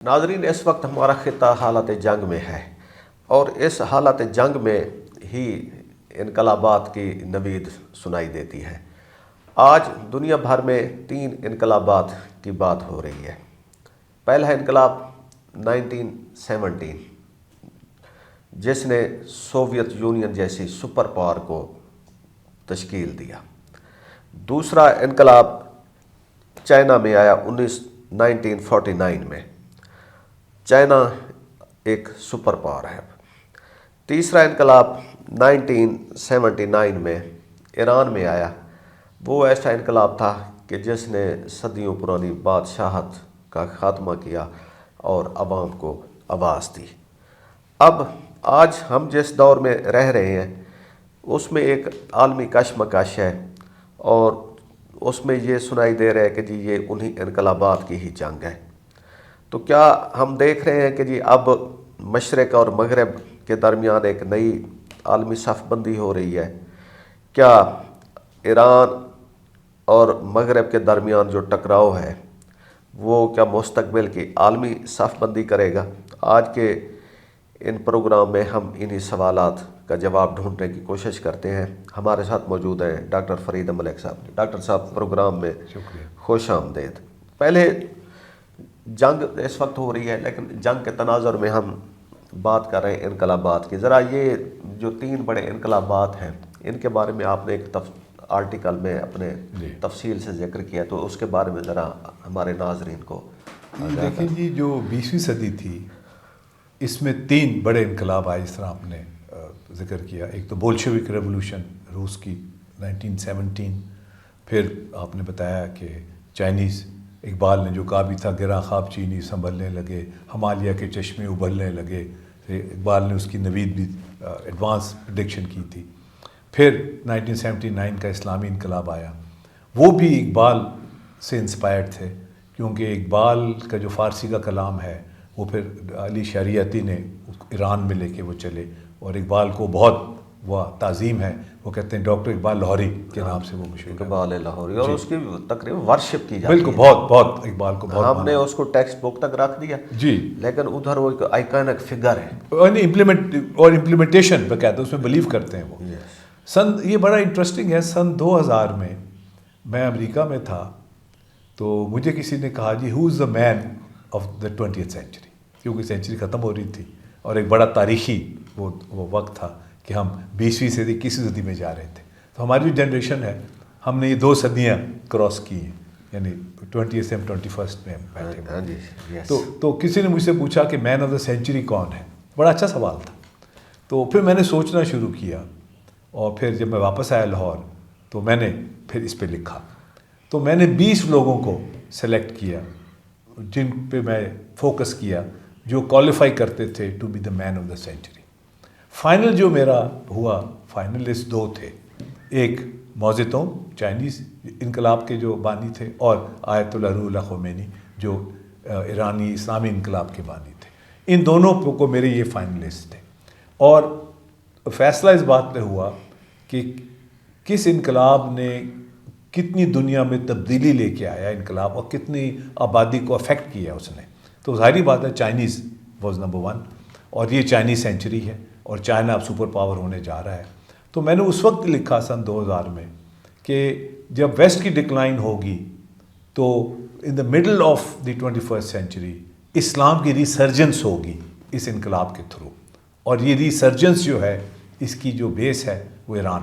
ناظرین، اس وقت ہمارا خطہ حالت جنگ میں ہے اور اس حالت جنگ میں ہی انقلابات کی نوید سنائی دیتی ہے۔ آج دنیا بھر میں 3 انقلابات کی بات ہو رہی ہے۔ پہلا انقلاب 1917 جس نے سوویت یونین جیسی سپر پاور کو تشکیل دیا۔ دوسرا انقلاب چائنا میں آیا 1949 میں۔ چائنا ایک سپر پاور ہے۔ تیسرا انقلاب 1979 میں ایران میں آیا۔ وہ ایسا انقلاب تھا کہ جس نے صدیوں پرانی بادشاہت کا خاتمہ کیا اور عوام کو آواز دی۔ اب آج ہم جس دور میں رہ رہے ہیں اس میں ایک عالمی کشمکش ہے اور اس میں یہ سنائی دے رہا ہے کہ جی یہ انہی انقلابات کی ہی جنگ ہے۔ تو کیا ہم دیکھ رہے ہیں کہ جی اب مشرق اور مغرب کے درمیان ایک نئی عالمی صف بندی ہو رہی ہے؟ کیا ایران اور مغرب کے درمیان جو ٹکراؤ ہے وہ کیا مستقبل کی عالمی صف بندی کرے گا؟ آج کے ان پروگرام میں ہم انہی سوالات کا جواب ڈھونڈنے کی کوشش کرتے ہیں۔ ہمارے ساتھ موجود ہیں ڈاکٹر فرید ملک صاحب۔ ڈاکٹر صاحب پروگرام میں خوش آمدید۔ پہلے جنگ اس وقت ہو رہی ہے لیکن جنگ کے تناظر میں ہم بات کر رہے ہیں انقلابات کی۔ ذرا یہ جو 3 بڑے انقلابات ہیں ان کے بارے میں آپ نے ایک آرٹیکل میں اپنے تفصیل سے ذکر کیا، تو اس کے بارے میں ذرا ہمارے ناظرین کو دیکھیں جی، جو 20ویں صدی تھی اس میں 3 بڑے انقلاب آئے جس طرح آپ نے ذکر کیا۔ ایک تو بولشوک ریولوشن روس کی 1917، پھر آپ نے بتایا کہ چائنیز، اقبال نے جو کہا بھی تھا گراں خواب چینی سنبھلنے لگے، ہمالیہ کے چشمے ابلنے لگے، اقبال نے اس کی نوید بھی ایڈوانس پریڈکشن کی تھی۔ پھر 1979 کا اسلامی انقلاب آیا، وہ بھی اقبال سے انسپائرڈ تھے کیونکہ اقبال کا جو فارسی کا کلام ہے وہ پھر علی شریعتی نے ایران میں لے کے وہ چلے، اور اقبال کو بہت وہ تعظیم ہے، وہ کہتے ہیں ڈاکٹر اقبال لاہوری کے نام سے وہ مشہور ہے، اقبال لاہوری، اور اس کی تقریباً ورشپ کی جاتی ہے۔ بالکل، بہت اقبال کو بہت ہم نے اس کو ٹیکسٹ بک تک رکھ دیا جی، لیکن ادھر وہ ایک آئیکانک فگر ہے اور امپلیمنٹیشن پہ کہتے ہیں، اس میں بلیو کرتے ہیں وہ۔ یہ بڑا انٹرسٹنگ ہے، سن 2000 میں امریکہ میں تھا تو مجھے کسی نے کہا جی ہو از دا man of the 20th century, کیونکہ سینچری ختم ہو رہی تھی اور ایک بڑا تاریخی وہ وقت تھا کہ ہم 20ویں صدی 21ویں صدی میں جا رہے تھے۔ تو ہماری جو جنریشن ہے ہم نے یہ 2 صدیاں کراس کی ہیں، یعنی 20th سے ہم 21st میں بیٹھے ہوئے۔ تو کسی نے مجھ سے پوچھا کہ مین آف دا سینچری کون ہے؟ بڑا اچھا سوال تھا۔ تو پھر میں نے سوچنا شروع کیا اور پھر جب میں واپس آیا لاہور تو میں نے پھر اس پہ لکھا۔ تو میں نے 20 لوگوں کو سلیکٹ کیا جن پہ میں فوکس کیا جو کوالیفائی کرتے تھے to be the man of the century. Final جو میرا ہوا، فائنلسٹ 2 تھے، ایک ماؤ زیدونگ چائنیز انقلاب کے جو بانی تھے، اور آیت اللہ روح اللہ خمینی جو ایرانی اسلامی انقلاب کے بانی تھے۔ ان دونوں کو میرے یہ فائنلسٹ تھے، اور فیصلہ اس بات پہ ہوا کہ کس انقلاب نے کتنی دنیا میں تبدیلی لے کے آیا انقلاب، اور کتنی آبادی کو افیکٹ کیا اس نے۔ تو ظاہری بات ہے چائنیز واز نمبر 1، اور یہ چائنیز سینچری ہے اور چائنا اب سپر پاور ہونے جا رہا ہے۔ تو میں نے اس وقت لکھا سن 2000 میں کہ جب ویسٹ کی ڈکلائن ہوگی تو in the middle of the 21st century اسلام کی ریسرجنس ہوگی اس انقلاب کے تھرو، اور یہ ریسرجنس جو ہے اس کی جو بیس ہے وہ ایران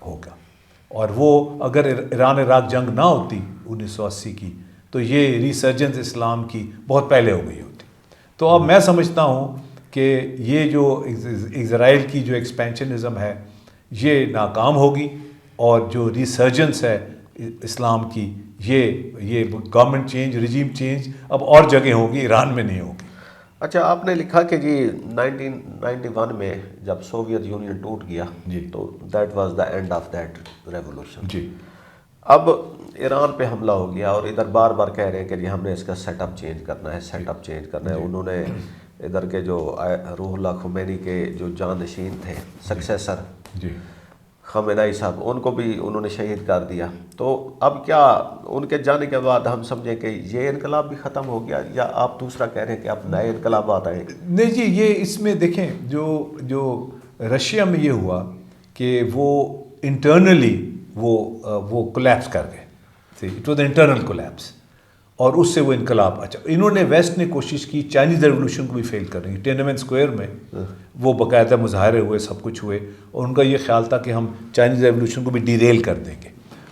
ہوگا، اور وہ اگر ایران عراق جنگ نہ ہوتی 1980 کی تو یہ ریسرجنس اسلام کی بہت پہلے ہو گئی ہوتی۔ تو اب میں سمجھتا ہوں کہ یہ جو اسرائیل کی جو ایکسپینشنزم ہے یہ ناکام ہوگی، اور جو ریسرجنس ہے اسلام کی یہ گورنمنٹ چینج، رجیم چینج اب اور جگہ ہوگی، ایران میں نہیں ہوگی۔ اچھا، آپ نے لکھا کہ جی 1991 میں جب سوویت یونین ٹوٹ گیا تو that was the end of that revolution. جی، اب ایران پہ حملہ ہو گیا اور ادھر بار بار کہہ رہے ہیں کہ جی ہم نے اس کا سیٹ اپ چینج کرنا ہے، سیٹ اپ چینج کرنا ہے۔ انہوں نے ادھر کے جو روح اللہ خمینی کے جو جانشین تھے، سکسیسر خامنہئی صاحب، ان کو بھی انہوں نے شہید کر دیا. تو اب کیا ان کے جانے کے بعد ہم سمجھیں کہ یہ انقلاب بھی ختم ہو گیا، یا آپ دوسرا کہہ رہے ہیں کہ اب نئے انقلابات آئیں گے؟ نہیں جی، یہ اس میں دیکھیں جو رشیا میں یہ ہوا کہ وہ انٹرنلی وہ کولیپس کر گئے. اٹ واز انٹرنل کولیپس، اور اس سے وہ انقلاب. اچھا، انہوں نے ویسٹ نے کوشش کی چائنیز ریولوشن کو بھی فیل کرنے کی. ٹینمن اسکوائر میں وہ باقاعدہ مظاہرے ہوئے، سب کچھ ہوئے، اور ان کا یہ خیال تھا کہ ہم چائنیز ریولوشن کو بھی ڈیریل کر دیں گے.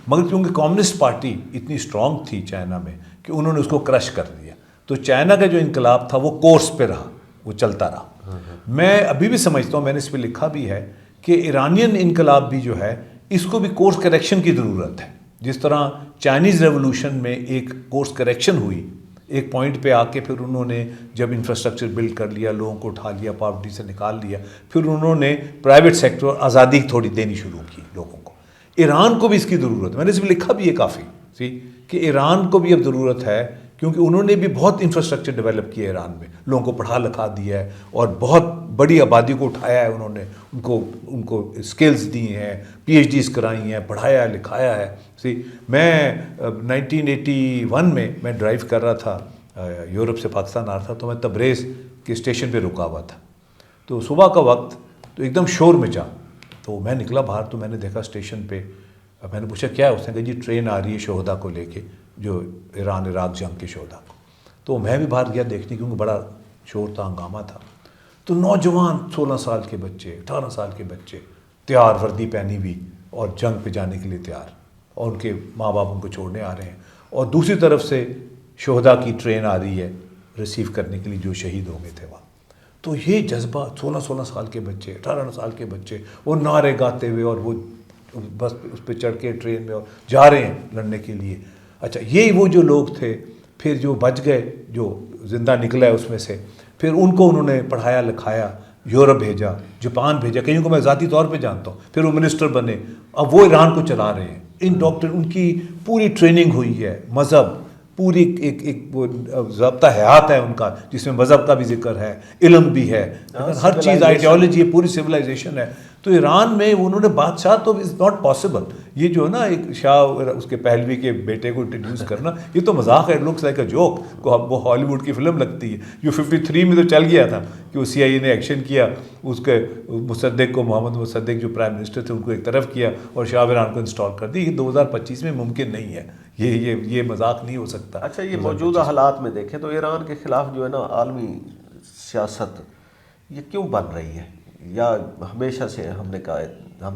مگر کیونکہ کمیونسٹ پارٹی اتنی اسٹرانگ تھی چائنا میں کہ انہوں نے اس کو کرش کر دیا. تو چائنا کا جو انقلاب تھا وہ کورس پہ رہا، وہ چلتا رہا. میں ابھی بھی سمجھتا ہوں، میں نے اس پہ لکھا بھی ہے کہ ایرانین انقلاب بھی جو ہے اس کو بھی کورس کریکشن کی ضرورت ہے. جس طرح چائنیز ریولوشن میں ایک کورس کریکشن ہوئی، ایک پوائنٹ پہ آ کے پھر انہوں نے جب انفراسٹرکچر بلڈ کر لیا، لوگوں کو اٹھا لیا، پاورٹی سے نکال لیا، پھر انہوں نے پرائیویٹ سیکٹر آزادی تھوڑی دینی شروع کی لوگوں کو. ایران کو بھی اس کی ضرورت ہے. میں نے اس میں لکھا بھی ہے کافی کہ ایران کو بھی اب ضرورت ہے، کیونکہ انہوں نے بھی بہت انفراسٹرکچر ڈیولپ کیا ایران میں، لوگوں کو پڑھا لکھا دیا ہے، اور بہت بڑی آبادی کو اٹھایا ہے انہوں نے، ان کو اسکلز دی ہیں، پی ایچ ڈیز کرائی ہیں، پڑھایا لکھایا ہے. میں 1981 میں ڈرائیو کر رہا تھا، یورپ سے پاکستان آ رہا تھا، تو میں تبریز کے اسٹیشن پہ رکا ہوا تھا. تو صبح کا وقت، تو ایک دم شور مچا. تو میں نکلا باہر، تو میں نے دیکھا اسٹیشن پہ. میں نے پوچھا کیا ہے؟ اس نے کہا جی ٹرین آ رہی ہے شہدا کو لے کے، جو ایران عراق جنگ کے شہدا کو. تو میں بھی باہر گیا دیکھنے، کیونکہ بڑا شور تھا، ہنگامہ تھا. تو نوجوان 16 سال کے بچے، 18 سال کے بچے تیار، وردی پہنی ہوئی، اور جنگ پہ جانے کے لیے تیار، اور ان کے ماں باپ ان کو چھوڑنے آ رہے ہیں. اور دوسری طرف سے شہدا کی ٹرین آ رہی ہے ریسیو کرنے کے لیے جو شہید ہو گئے تھے وہاں. تو یہ جذبہ 16 سال کے بچے، 18 سال کے بچے، وہ نعرے گاتے ہوئے، اور وہ بس اس پہ چڑھ کے ٹرین میں اور جا رہے ہیں لڑنے کے لیے. اچھا، یہ وہ جو لوگ تھے. پھر جو بچ گئے، جو زندہ نکلا ہے اس میں سے، پھر ان کو انہوں نے پڑھایا لکھایا، یورپ بھیجا، جاپان بھیجا، کئیوں کو میں ذاتی طور پہ جانتا ہوں. پھر وہ منسٹر بنے، اب وہ ایران کو چلا رہے ہیں. ان ڈاکٹر، ان کی پوری ٹریننگ ہوئی ہے، مذہب پوری ایک وہ ضابطہ حیات ہے ان کا، جس میں مذہب کا بھی ذکر ہے، علم بھی ہے، ہر چیز، آئیڈیالوجی ہے، پوری سویلائزیشن ہے. تو ایران میں انہوں نے بادشاہ، تو از ناٹ پاسبل. یہ جو ہے نا ایک شاہ اس کے پہلوی کے بیٹے کو انٹروڈیوس کرنا، یہ تو مذاق ہے، لکس لائک اے جوک. وہ ہالی ووڈ کی فلم لگتی ہے. جو 53 میں تو چل گیا تھا کہ وہ CIA نے ایکشن کیا، اس کے مصدق کو، محمد مصدق جو پرائم منسٹر تھے، ان کو ایک طرف کیا اور شاہ ایران کو انسٹال کر دی. یہ 2025 میں ممکن نہیں ہے، یہ مذاق نہیں ہو سکتا. اچھا، یہ موجودہ حالات میں دیکھیں تو ایران کے خلاف جو ہے نا عالمی سیاست یہ کیوں بن رہی ہے، یا ہمیشہ سے ہم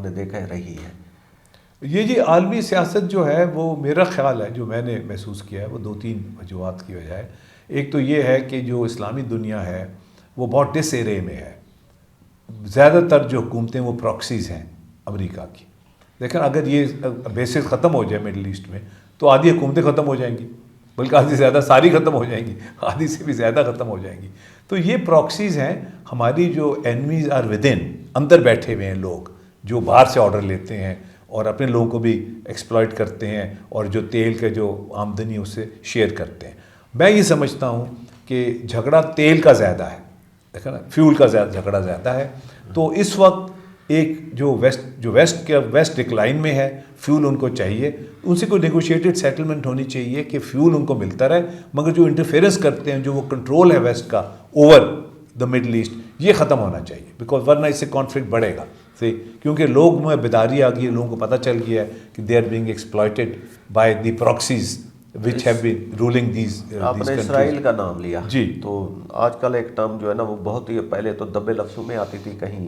نے دیکھا ہے رہی ہے؟ یہ جی عالمی سیاست جو ہے، وہ میرا خیال ہے، جو میں نے محسوس کیا ہے، وہ 2-3 وجوہات کی وجہ ہے. ایک تو یہ ہے کہ جو اسلامی دنیا ہے وہ بہت ڈس ایرے میں ہے. زیادہ تر جو حکومتیں وہ پراکسیز ہیں امریکہ کی. لیکن اگر یہ بیسس ختم ہو جائے مڈل ایسٹ میں، تو آدھی حکومتیں ختم ہو جائیں گی، بلکہ آدھی زیادہ ساری ختم ہو جائیں گی، آدھی سے بھی زیادہ ختم ہو جائیں گی. تو یہ پراکسیز ہیں. ہماری جو اینیمیز آر ود ان، اندر بیٹھے ہوئے ہیں لوگ جو باہر سے آرڈر لیتے ہیں اور اپنے لوگوں کو بھی ایکسپلائٹ کرتے ہیں، اور جو تیل کا جو آمدنی اس سے شیئر کرتے ہیں. میں یہ سمجھتا ہوں کہ جھگڑا تیل کا زیادہ ہے، دیکھا نا، فیول کا جھگڑا زیادہ ہے. تو اس وقت ایک جو ویسٹ ڈکلائن میں ہے، فیول ان کو چاہیے، ان سے کوئی نیگوشیٹڈ سیٹلمنٹ ہونی چاہیے کہ فیول ان کو ملتا رہے. مگر جو انٹرفیئرنس کرتے ہیں، جو وہ کنٹرول ہے ویسٹ کا اوور دا مڈل ایسٹ، یہ ختم ہونا چاہیے. بیکاز ورنہ اس سے کانفلکٹ بڑھے گا. کیونکہ لوگ میں بیداری آ گئی ہے، لوگوں کو پتہ چل گیا ہے کہ they are being exploited by the proxies which have been ruling these. آپ نے اسرائیل کا نام لیا جی. تو آج کل ایک ٹرم جو ہے نا وہ بہت ہی، پہلے تو دبے لفظوں میں آتی تھی، کہیں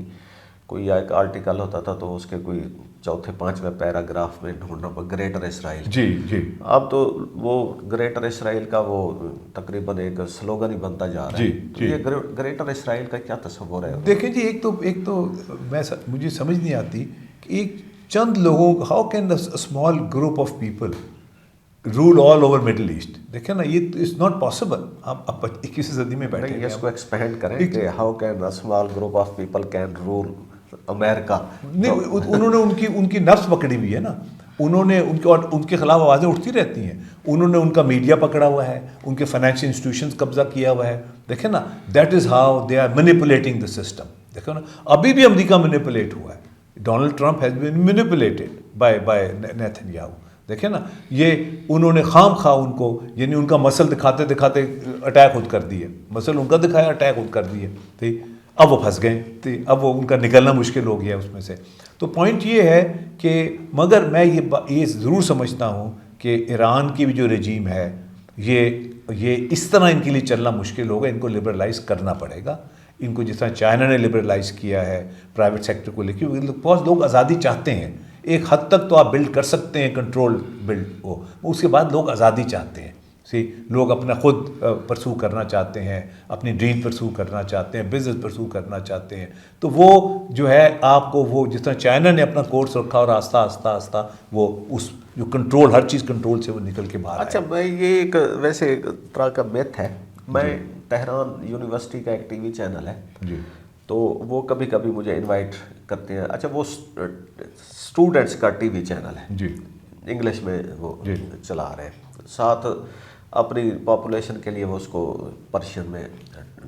کوئی ایک آرٹیکل ہوتا تھا تو اس کے کوئی 4-5 پیراگراف میں ڈھونڈنا، گریٹر اسرائیل. جی جی. اب تو وہ گریٹر اسرائیل کا وہ تقریباً ایک سلوگن ہی بنتا جا رہا ہے. تو یہ گریٹر اسرائیل کا کیا تصور ہے؟ دیکھیں جی، ایک تو مجھے سمجھ نہیں آتی کہ ایک چند لوگوں، how can a small group of people rule all over Middle East? دیکھیں نا، یہ اٹس ناٹ پاسبل. آپ 21ویں صدی میں بیٹھے ہیں. اس کو ایکسپینڈ کریں کہ how can a small group of people can rule America. نہیں، انہوں نے ان کی نفس پکڑی ہوئی ہے نا. انہوں نے ان کے خلاف آوازیں اٹھتی رہتی ہیں. انہوں نے ان کا میڈیا پکڑا ہوا ہے، ان کے فائنینشیل انسٹیٹیوشنز قبضہ کیا ہوا ہے. دیکھیں نا، that is how they are manipulating the system. دیکھو نا، ابھی بھی امریکہ مینیپولیٹ ہوا ہے. Donald Trump has been manipulated by Netanyahu. دیکھیں نا, یہ انہوں نے خام خواہ ان کو, یعنی ان کا مسل دکھاتے دکھاتے اٹیک خود کر دیے, مسل ان کا دکھایا اٹیک خود کر دیے, ٹھیک. اب وہ پھنس گئے, ٹھیک, اب وہ ان کا نکلنا مشکل ہو گیا اس میں سے. تو پوائنٹ یہ ہے کہ مگر میں یہ ضرور سمجھتا ہوں کہ ایران کی بھی جو رجیم ہے یہ اس طرح ان کے لیے چلنا مشکل ہوگا, ان کو لبرلائز کرنا پڑے گا. ان کو جس طرح چائنا نے لبرلائز کیا ہے پرائیویٹ سیکٹر کو لے کے, بہت لوگ آزادی چاہتے ہیں. ایک حد تک تو آپ بلڈ کر سکتے ہیں کنٹرول بلڈ کو, اس کے بعد لوگ آزادی چاہتے ہیں. لوگ اپنا خود پرسو کرنا چاہتے ہیں, اپنی ڈریم پرسو کرنا چاہتے ہیں, بزنس پرسو کرنا چاہتے ہیں. تو وہ جو ہے آپ کو وہ جس طرح چائنا نے اپنا کورس رکھا اور آہستہ آہستہ آہستہ وہ اس جو کنٹرول, ہر چیز کنٹرول سے وہ نکل کے باہر. اچھا, میں یہ ایک ویسے ایک طرح کا میتھ ہے. میں تہران یونیورسٹی کا ایک ٹی وی چینل ہے جی, تو وہ کبھی کبھی مجھے انوائٹ کرتے ہیں. اچھا, وہ اسٹوڈنٹس کا ٹی وی چینل ہے جی, انگلش میں وہ چلا رہے ہیں, ساتھ اپنی پاپولیشن کے لیے وہ اس کو پرشین میں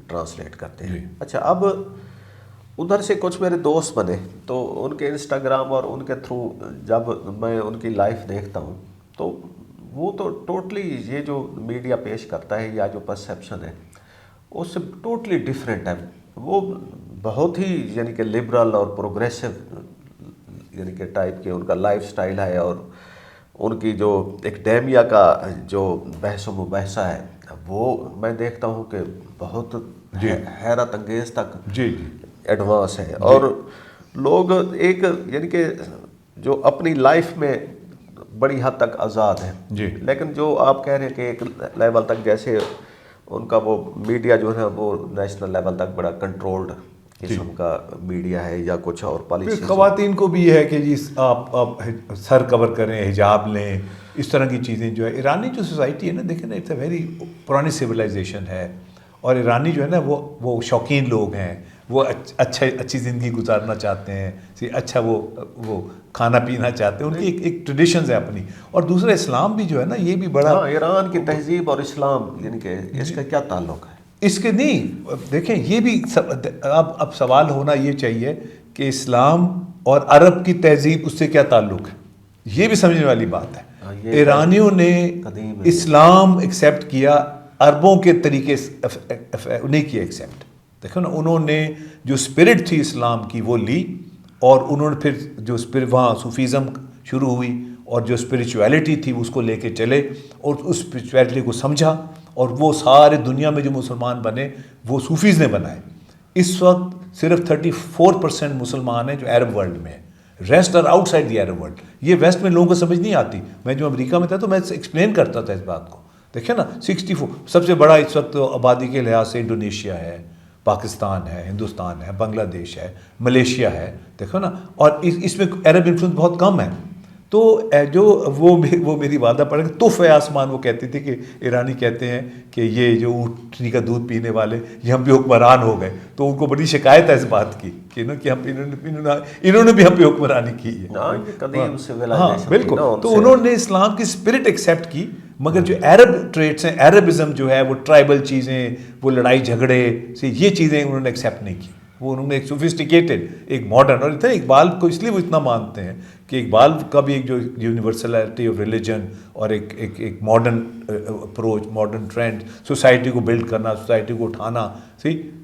ٹرانسلیٹ کرتے ہیں. اچھا, اب ادھر سے کچھ میرے دوست بنے تو ان کے انسٹاگرام اور ان کے تھرو جب میں ان کی لائف دیکھتا ہوں تو وہ تو ٹوٹلی یہ جو میڈیا پیش کرتا ہے یا جو پرسیپشن ہے اس سے ٹوٹلی ڈیفرنٹ ہے. وہ بہت ہی یعنی کہ لبرل اور پروگریسو یعنی کہ ٹائپ کے ان کا لائف سٹائل ہے, اور ان کی جو ایکڈیمیا کا جو بحث و مباحثہ ہے وہ میں دیکھتا ہوں کہ بہت حیرت انگیز تک ایڈوانس ہے. اور لوگ ایک یعنی کہ جو اپنی لائف میں بڑی حد تک آزاد ہیں, لیکن جو آپ کہہ رہے ہیں کہ ایک لیول تک جیسے ان کا وہ میڈیا جو ہے وہ نیشنل لیول تک بڑا کنٹرولڈ قسم کا میڈیا ہے یا کچھ اور پالیسی. خواتین کو بھی یہ ہے کہ جی آپ سر کور کریں, حجاب لیں, اس طرح کی چیزیں جو ہے. ایرانی جو سوسائٹی ہے نا, دیکھیں نا, اٹس اے ویری پرانی سویلائزیشن ہے, اور ایرانی جو ہے نا وہ شوقین لوگ ہیں, وہ اچھی زندگی گزارنا چاہتے ہیں, اچھا وہ کھانا پینا چاہتے ہیں, ان کی ایک ٹریڈیشنز ہے اپنی. اور دوسرا اسلام بھی جو ہے نا یہ بھی بڑا, ایران کی تہذیب اور اسلام یعنی کہ اس کا کیا تعلق ہے؟ اس کے نہیں, دیکھیں یہ بھی اب سوال ہونا یہ چاہیے کہ اسلام اور عرب کی تہذیب اس سے کیا تعلق ہے, یہ بھی سمجھنے والی بات ہے. ایرانیوں نے اسلام ایکسیپٹ کیا, عربوں کے طریقے نہیں کیا ایکسیپٹ. دیکھو نا, انہوں نے جو اسپرٹ تھی اسلام کی وہ لی, اور انہوں نے پھر جو وہاں صوفیزم شروع ہوئی اور جو اسپریچویلٹی تھی اس کو لے کے چلے, اور اس اسپریچویلٹی کو سمجھا, اور وہ سارے دنیا میں جو مسلمان بنے وہ صوفیز نے بنائے. اس وقت صرف 34% مسلمان ہیں جو عرب ورلڈ میں ہیں, rest are outside the Arab world. یہ ویسٹ میں لوگوں کو سمجھ نہیں آتی. میں جو امریکہ میں تھا تو میں ایکسپلین کرتا تھا اس بات کو. دیکھیں نا, 64 سب سے بڑا اس وقت آبادی کے لحاظ سے انڈونیشیا ہے, پاکستان ہے, ہندوستان ہے, بنگلہ دیش ہے, ملیشیا ہے, دیکھو نا, اور اس میں عرب انفلوئنس بہت کم ہے. تو جو وہ میری والدہ پڑھ کے تف ہے آسمان, وہ کہتی تھی کہ ایرانی کہتے ہیں کہ یہ جو اونٹنی کا دودھ پینے والے یہ ہم پہ حکمران ہو گئے. تو ان کو بڑی شکایت ہے اس بات کی کہ انہوں نے بھی ہم پہ حکمرانی کی ہے. ہاں بالکل. تو انہوں نے اسلام کی اسپرٹ ایکسیپٹ کی, مگر جو عرب ٹریٹس ہیں, عربزم جو ہے, وہ ٹرائبل چیزیں, وہ لڑائی جھگڑے سے یہ چیزیں انہوں نے ایکسیپٹ نہیں کی. وہ انہوں نے ایک سوفسٹیکیٹڈ, ایک ماڈرن, اور اتنا اقبال کو اس لیے وہ اتنا مانتے ہیں کہ اقبال کا بھی ایک جو یونیورسلٹی آف ریلیجن اور ایک modern approach, modern trend, society کو بلڈ کرنا, سوسائٹی کو اٹھانا,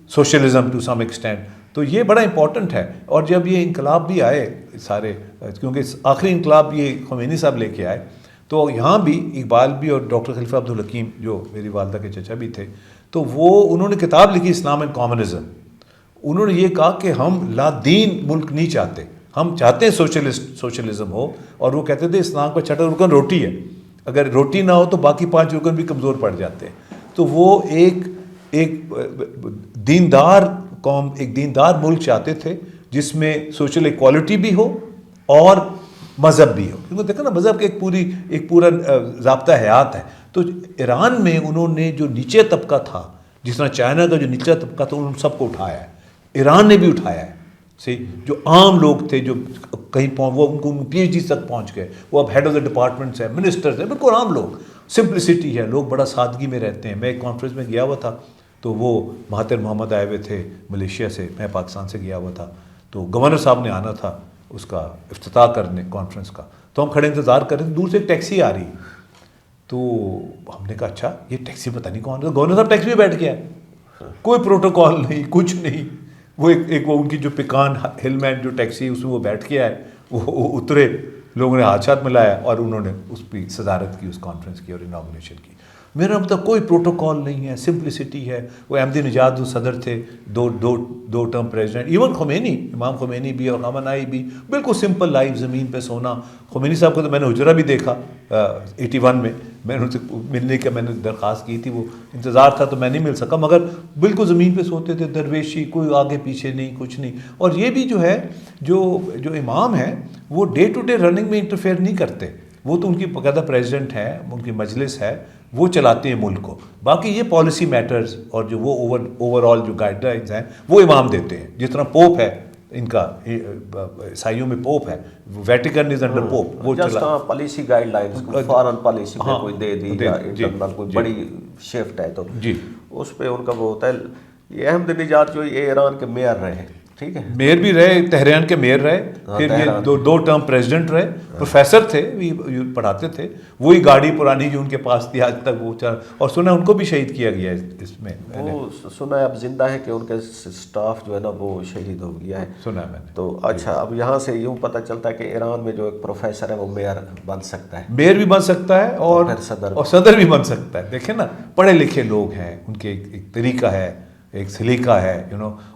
سوشلزم ٹو سم ایکسٹینٹ, تو یہ بڑا امپورٹنٹ ہے. اور جب یہ انقلاب بھی آئے سارے, کیونکہ آخری انقلاب یہ خمینی صاحب لے کے آئے, تو یہاں بھی اقبال بھی اور ڈاکٹر خلیفہ عبدالحکیم جو میری والدہ کے چچا بھی تھے, تو انہوں نے کتاب لکھی اسلام اینڈ کامونزم. انہوں نے یہ کہا کہ ہم لا دین ملک نہیں چاہتے, ہم چاہتے ہیں سوشلزم ہو. اور وہ کہتے تھے اسلام کا چھٹا رکن روٹی ہے, اگر روٹی نہ ہو تو باقی 5 رکن بھی کمزور پڑ جاتے ہیں. تو وہ ایک دیندار قوم, ایک دیندار ملک چاہتے تھے جس میں سوشل ایکوالٹی بھی ہو اور مذہب بھی ہو. کیونکہ دیکھو نا, مذہب کا ایک پورا ضابطہ حیات ہے. تو ایران میں انہوں نے جو نیچے طبقہ تھا, جس طرح چائنا کا جو نیچا طبقہ تھا, انہوں نے سب کو اٹھایا ہے. ایران نے بھی اٹھایا ہے. جو عام لوگ تھے جو کہیں وہ ان کو پی ایچ ڈی تک پہنچ گئے, وہ اب ہیڈ آف دا ڈپارٹمنٹس ہیں, منسٹرز ہیں, بالکل عام لوگ. سمپلسٹی ہے, لوگ بڑا سادگی میں رہتے ہیں. میں ایک کانفرنس میں گیا ہوا تھا, تو وہ مہاتر محمد آئے ہوئے تھے ملیشیا سے, میں پاکستان سے گیا ہوا تھا, تو گورنر صاحب نے آنا تھا, اس کا افتتاح کرنے کانفرنس کا. تو ہم کھڑے انتظار کر رہے تھے, دور سے ایک ٹیکسی آ رہی, تو ہم نے کہا اچھا یہ ٹیکسی پتہ نہیں کون ہے. گورنر صاحب ٹیکسی میں بیٹھ گیا, کوئی پروٹوکال نہیں, کچھ نہیں. وہ ایک وہ ان کی جو پکان ہل مین جو ٹیکسی اس میں وہ بیٹھ کے آئے, وہ اترے, لوگوں نے ہاتھ ملایا اور انہوں نے اس پہ صدارت کی اس کانفرنس کی اور اناگوریشن کی. میرا مطلب کوئی پروٹوکال نہیں ہے, سمپلسٹی ہے. وہ احمدی نژاد جو صدر تھے, دو ٹرم پریزیڈنٹ, ایون خمینی, امام خمینی بھی اور خامنائی بھی, بالکل سمپل لائف, زمین پہ سونا. خمینی صاحب کو تو میں نے حجرہ بھی دیکھا 81 میں نے ان سے ملنے کا میں نے درخواست کی تھی, وہ انتظار تھا تو میں نہیں مل سکا, مگر بالکل زمین پہ سوتے تھے, درویشی, کوئی آگے پیچھے نہیں, کچھ نہیں. اور یہ بھی جو ہے جو امام ہیں وہ ڈے ٹو ڈے رننگ میں انٹرفیئر نہیں کرتے. وہ تو ان کی باقاعدہ پریزیڈنٹ ہے, ان کی مجلس ہے, وہ چلاتے ہیں ملک کو. باقی یہ پالیسی میٹرز اور جو وہ اوور آل جو گائیڈ لائنز ہیں وہ امام دیتے ہیں. جس طرح پوپ ہے ان کا, عیسائیوں میں پوپ ہے, ویٹیکن از انڈر پوپ, وہ چلا policy guide lines foreign policy میں کوئی دے دی یا انٹرنل کوئی بڑی شفٹ ہے تو اس پہ ان کا وہ ہوتا ہے. یہ احمد نژاد جو یہ ایران کے میئر رہے, ٹھیک ہے, میئر بھی رہے, تہران کے میئر رہے, پھر یہ دو ٹرم پریزیڈنٹ رہے, پروفیسر تھے, پڑھاتے تھے. وہی گاڑی پرانی جو ان کے پاس تھی آج تک وہ اور سنا ان کو بھی شہید کیا گیا ہے اس میں. وہ سنا ہے اب زندہ ہے کہ ان کے سٹاف جو ہے نا وہ شہید ہو گیا ہے, سنا ہے میں نے. تو اچھا اب یہاں سے یوں پتہ چلتا ہے کہ ایران میں جو ایک پروفیسر ہے وہ میئر بن سکتا ہے, میئر بھی بن سکتا ہے اور صدر بھی بن سکتا ہے. دیکھیں نا, پڑھے لکھے لوگ ہیں, ان کے ایک طریقہ ہے, ایک سلیقہ ہے,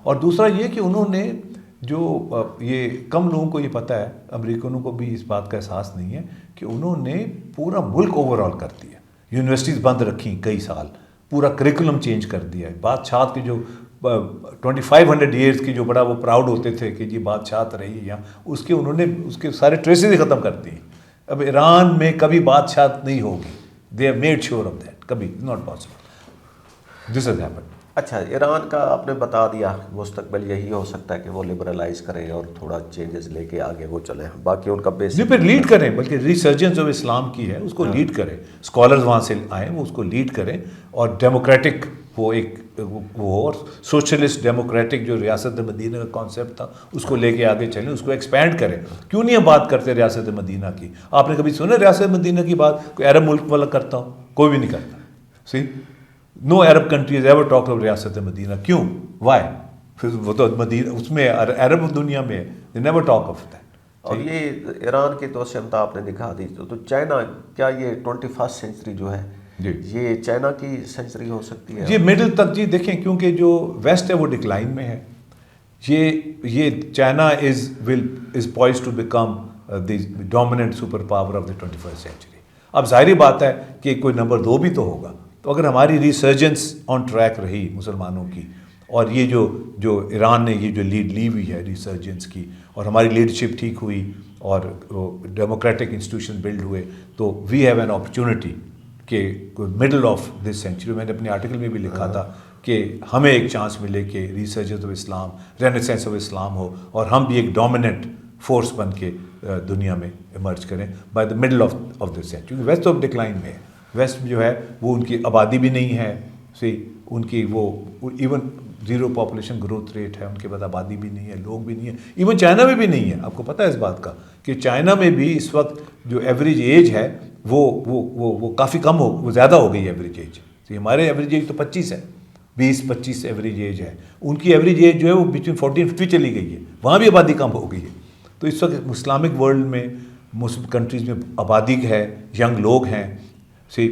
اور دوسرا یہ کہ انہوں نے جو یہ کم لوگوں کو یہ پتہ ہے, امریکنوں کو بھی اس بات کا احساس نہیں ہے کہ انہوں نے پورا ملک اوور آل کر دیا. یونیورسٹیز بند رکھیں کئی سال, پورا کریکولم چینج کر دیا ہے. بادشاہت کی جو 2500 ایئرس کی جو بڑا وہ پراؤڈ ہوتے تھے کہ جی بادشاہت رہی یہاں, اس کے انہوں نے اس کے سارے ٹریسز ہی ختم کر دیے. اب ایران میں کبھی بادشاہت نہیں ہوگی, they have made sure of that, کبھی not possible, this has happened. اچھا ایران کا آپ نے بتا دیا, مستقبل یہی ہو سکتا ہے کہ وہ لبرلائز کریں اور تھوڑا چینجز لے کے آگے وہ چلیں. باقی ان کا بیسک پھر لیڈ کریں, بلکہ ریسرجنس آف اسلام کی ہے اس کو لیڈ کریں, اسکالرز وہاں سے آئیں وہ اس کو لیڈ کریں, اور ڈیموکریٹک وہ ایک وہ اور سوشلسٹ ڈیموکریٹک جو ریاست مدینہ کا کانسیپٹ تھا اس کو لے کے آگے چلیں, اس کو ایکسپینڈ کریں. کیوں نہیں ہم بات کرتے ریاست مدینہ کی؟ آپ نے کبھی سنا ریاست مدینہ کی بات کوئی عرب ملک والا کرتا ہو؟ کوئی بھی نہیں کرتا. سی نو عرب کنٹریز ایور ٹاک آف ریاست مدینہ. کیوں؟ وائی؟ پھر وہ تو مدینہ اس میں عرب دنیا میں they never talk of that. اور یہ ایران کی تو سمتا آپ نے دکھا دی, تو چائنا, کیا یہ 21 سینچری جو ہے یہ چائنا کی سینچری ہو سکتی ہے؟ جی مڈل تک, جی دیکھیں کیونکہ جو ویسٹ ہے وہ ڈکلائن میں ہے. یہ China is poised to become the dominant super power of the 21 century. اب ظاہری بات ہے کہ کوئی نمبر 2 بھی تو ہوگا. تو اگر ہماری ریسرجنس آن ٹریک رہی مسلمانوں کی, اور یہ جو ایران نے یہ جو لیڈ لی ہوئی ہے ریسرجنس کی, اور ہماری لیڈرشپ ٹھیک ہوئی اور ڈیموکریٹک انسٹیٹیوشن بلڈ ہوئے, تو وی ہیو این اپرچونٹی کہ مڈل آف دس سینچری, میں نے اپنے آرٹیکل میں بھی لکھا تھا کہ ہمیں ایک چانس ملے کہ researchers of Islam, renaissance of Islam ہو, اور ہم بھی ایک ڈومیننٹ فورس بن کے دنیا میں ایمرج کریں by the middle of this century. West of decline میں ہے. ویسٹ جو ہے وہ ان کی آبادی بھی نہیں ہے, ان کی وہ ایون 0 پاپولیشن گروتھ ریٹ ہے, ان کے بعد آبادی بھی نہیں ہے, لوگ بھی نہیں ہے. ایون چائنا میں بھی نہیں ہے. آپ کو پتہ ہے اس بات کا کہ چائنا میں بھی اس وقت جو ایوریج ایج ہے وہ کافی کم وہ زیادہ ہو گئی ہے ایوریج ایج. ہمارے ایوریج ایج تو 25 ہے, 20-25 ایوریج ایج ہے. ان کی ایوریج ایج جو ہے وہ بٹوین 40-50 چلی گئی ہے. وہاں بھی آبادی کم ہو گئی ہے. تو اس وقت اسلامک ورلڈ میں مسلم کنٹریز میں آبادی ہے, ینگ لوگ ہیں.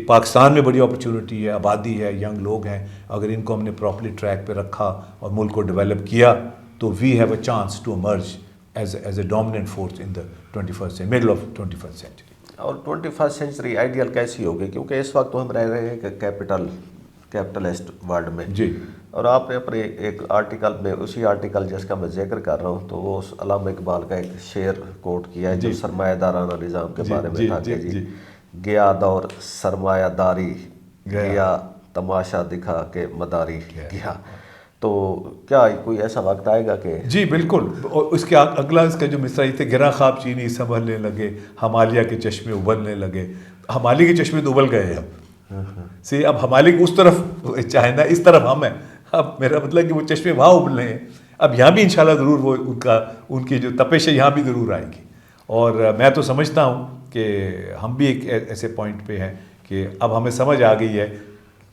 پاکستان میں بڑی اپرچونٹی ہے, آبادی ہے, ینگ لوگ ہیں. اگر ان کو ہم نے پراپرلی ٹریک پہ رکھا اور ملک کو ڈیولپ کیا تو we have a chance to emerge as a dominant force in the 21 middle of 21 century. اور 21 سینچری آئیڈیل کیسی ہوگی؟ کیونکہ اس وقت تو ہم رہ رہے ہیں کہ کیپٹلسٹ ورلڈ میں. جی. اور آپ نے اپنے ایک آرٹیکل میں, اسی آرٹیکل جس کا میں ذکر کر رہا ہوں, تو وہ علامہ اقبال کا ایک شعر کوٹ کیا ہے جو سرمایہ دارانہ نظام کے بارے میں تھا کہ جی گیا دور سرمایہ داری گیا, تماشا دکھا کے مداری گیا. تو کیا کوئی ایسا وقت آئے گا کہ جی بالکل. اور اس کے اگلا اس کا جو مصرع تھے, گرا خواب چینی سنبھلنے لگے, ہمالیہ کے چشمے ابلنے لگے. ہمالیہ کے چشمے تو ابل گئے ہیں اب ہمالیہ اس طرف چائنا, اس طرف ہم ہیں. اب میرا مطلب کہ وہ چشمے وہاں ابلنے ہیں. اب یہاں بھی انشاءاللہ ضرور وہ ان کی جو تپش ہے یہاں بھی ضرور آئے گی. اور میں تو سمجھتا ہوں کہ ہم بھی ایک ایسے پوائنٹ پہ ہیں کہ اب ہمیں سمجھ آ گئی ہے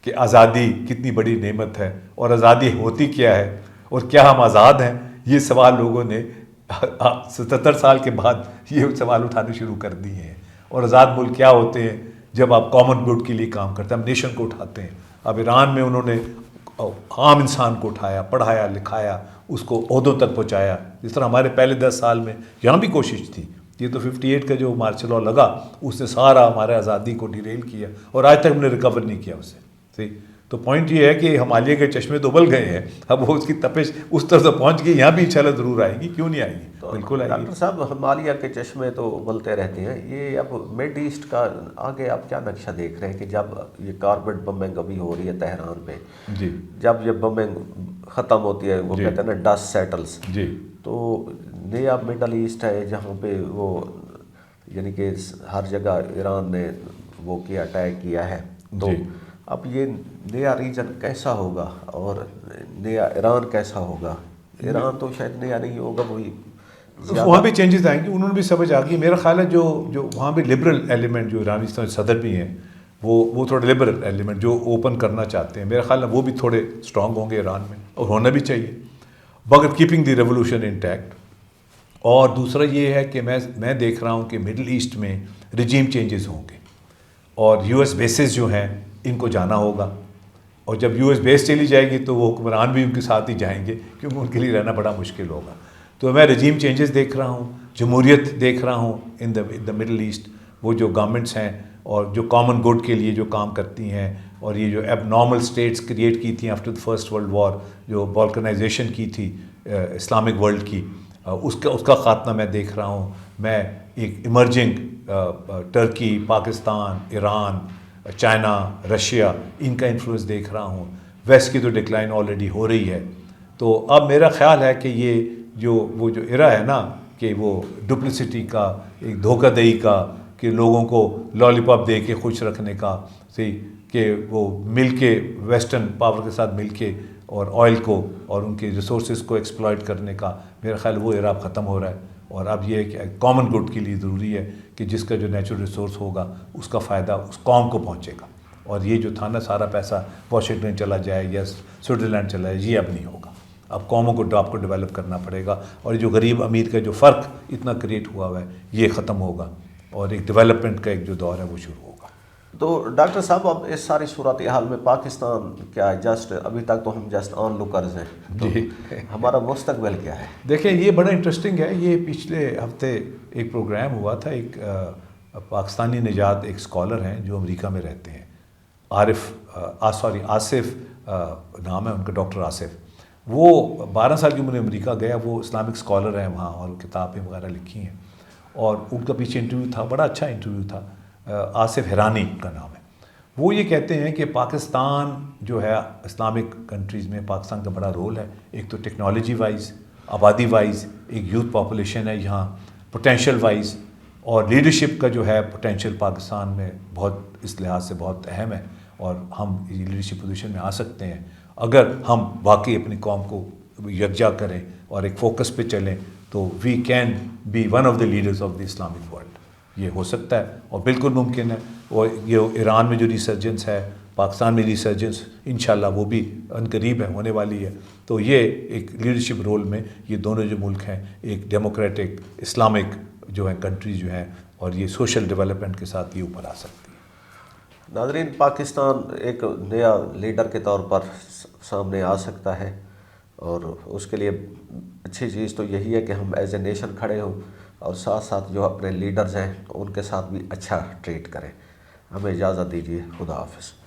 کہ آزادی کتنی بڑی نعمت ہے اور آزادی ہوتی کیا ہے اور کیا ہم آزاد ہیں. یہ سوال لوگوں نے 77 سال کے بعد یہ سوال اٹھانے شروع کر دیے ہیں. اور آزاد ملک کیا ہوتے ہیں جب آپ کامن گڈ کے لیے کام کرتے ہیں. ہم نیشن کو اٹھاتے ہیں. اب ایران میں انہوں نے عام انسان کو اٹھایا, پڑھایا, لکھایا, اس کو عہدوں تک پہنچایا. جس طرح ہمارے پہلے 10 سال میں یہاں بھی کوشش تھی. یہ تو 58 کا جو مارشل لاء لگا اس نے سارا ہمارے آزادی کو ڈیریل کیا اور آج تک ہم نے ریکور نہیں کیا اسے. صحیح. تو پوائنٹ یہ ہے کہ ہمالیہ کے چشمے تو ابل گئے ہیں, اب وہ اس کی تپش اس طرح سے پہنچ گئی. یہاں بھی انشاءاللہ ضرور آئے گی, کیوں نہیں آئے گی, بالکل آئے گی. ڈاکٹر صاحب ہمالیہ کے چشمے تو ابلتے رہتے ہیں. یہ اب مڈ ایسٹ کا آگے آپ کیا نقشہ دیکھ رہے ہیں کہ جب یہ کاربیٹ بمبنگ ابھی ہو رہی ہے تہران میں, جی, جب یہ بمبنگ ختم ہوتی ہے, وہ کہتے ہیں نا ڈسٹ سیٹلز, جی, تو نیا مڈل ایسٹ ہے جہاں پہ وہ یعنی کہ ہر جگہ ایران نے وہ کیا اٹیک کیا ہے. تو اب یہ نیا ریجن کیسا ہوگا اور نیا ایران کیسا ہوگا؟ ایران تو شاید نیا نہیں ہوگا, وہی وہاں بھی چینجز آئیں گے. انہوں نے بھی سمجھ آ گئی. میرا خیال ہے جو وہاں بھی لبرل ایلیمنٹ جو ایرانی صدر بھی ہیں وہ تھوڑے لبرل ایلیمنٹ جو اوپن کرنا چاہتے ہیں, میرا خیال ہے وہ بھی تھوڑے اسٹرانگ ہوں گے ایران میں, اور ہونا بھی چاہیے, مگر کیپنگ دی ریولوشن انٹیکٹ. اور دوسرا یہ ہے کہ میں دیکھ رہا ہوں کہ مڈل ایسٹ میں رجیم چینجز ہوں گے اور یو ایس بیسز جو ہیں ان کو جانا ہوگا. اور جب یو ایس بیس چلی جائے گی تو وہ حکمران بھی ان کے ساتھ ہی جائیں گے کیونکہ ان کے لیے رہنا بڑا مشکل ہوگا. تو میں رجیم چینجز دیکھ رہا ہوں, جمہوریت دیکھ رہا ہوں ان دا مڈل ایسٹ. وہ جو گورنمنٹس ہیں اور جو کامن گڈ کے لیے جو کام کرتی ہیں, اور یہ جو ایب نارمل اسٹیٹس کریٹ کی تھیں after the First World War, جو بالکنائزیشن کی تھی اسلامک ورلڈ کی, اس کا خاتمہ میں دیکھ رہا ہوں. میں ایک emerging Turkey, Pakistan, Iran, China, Russia, ان کا انفلوئنس دیکھ رہا ہوں. ویسٹ کی تو ڈکلائن آلریڈی ہو رہی ہے. تو اب میرا خیال ہے کہ یہ وہ جو ایرا ہے نا کہ وہ ڈپلسٹی کا, ایک دھوکہ دہی کا, کہ لوگوں کو لالی پاپ دے کے خوش رکھنے کا, صحیح, کہ وہ مل کے ویسٹرن پاور کے ساتھ مل کے اور آئل کو اور ان کے ریسورسز کو ایکسپلائٹ کرنے کا, میرا خیال وہ ایرا اب ختم ہو رہا ہے. اور اب یہ ہے کہ کامن گڈ کے لیے ضروری ہے کہ جس کا جو نیچرل ریسورس ہوگا اس کا فائدہ اس قوم کو پہنچے گا. اور یہ جو تھا نا سارا پیسہ واشنگٹن چلا جائے یا سوئٹزرلینڈ چلا جائے, یہ اب نہیں ہوگا. اب قوموں کو آپ کو ڈیولپ کرنا پڑے گا, اور جو غریب امیر کا جو فرق اتنا کریٹ ہوا ہے یہ ختم ہوگا, اور ایک ڈیولپمنٹ کا ایک جو دور ہے وہ شروع ہوگا. تو ڈاکٹر صاحب اب اس ساری صورتحال میں پاکستان کیا جسٹ ابھی تک تو ہم جسٹ آن لوکرز ہیں, تو ہمارا مستقبل کیا ہے؟ دیکھیں یہ بڑا انٹرسٹنگ ہے. یہ پچھلے ہفتے ایک پروگرام ہوا تھا, ایک پاکستانی نژاد ایک اسکالر ہیں جو امریکہ میں رہتے ہیں, آصف نام ہے ان کا, ڈاکٹر آصف. وہ 12 سال کی عمر میں امریکہ گیا. وہ اسلامک اسکالر ہیں وہاں اور کتابیں وغیرہ لکھی ہیں, اور ان کا پیچھے انٹرویو تھا, بڑا اچھا انٹرویو تھا. آصف ہرانی کا نام ہے. وہ یہ کہتے ہیں کہ پاکستان جو ہے اسلامک کنٹریز میں پاکستان کا بڑا رول ہے. ایک تو ٹیکنالوجی وائز, آبادی وائز, ایک یوتھ پاپولیشن ہے یہاں, پوٹینشیل وائز, اور لیڈرشپ کا جو ہے پوٹینشیل پاکستان میں بہت اس لحاظ سے بہت اہم ہے. اور ہم لیڈرشپ پوزیشن میں آ سکتے ہیں اگر ہم واقعی اپنی قوم کو یکجا کریں اور ایک فوکس پہ چلیں, تو we can be one of the leaders of the Islamic world. یہ ہو سکتا ہے اور بالکل ممکن ہے. اور یہ ایران میں جو ریسرجنس ہے, پاکستان میں ریسرجنس انشاءاللہ وہ بھی عنقریب ہے, ہونے والی ہے. تو یہ ایک لیڈرشپ رول میں یہ دونوں جو ملک ہیں, ایک ڈیموکریٹک اسلامک جو ہیں کنٹری جو ہیں, اور یہ سوشل ڈیولپمنٹ کے ساتھ یہ اوپر آ سکتی ہے. ناظرین, پاکستان ایک نیا لیڈر کے طور پر سامنے آ سکتا ہے, اور اس کے لیے اچھی چیز تو یہی ہے کہ ہم ایز اے نیشن کھڑے ہوں, اور ساتھ ساتھ جو اپنے لیڈرز ہیں ان کے ساتھ بھی اچھا ٹریٹ کریں. ہمیں اجازت دیجیے. خدا حافظ.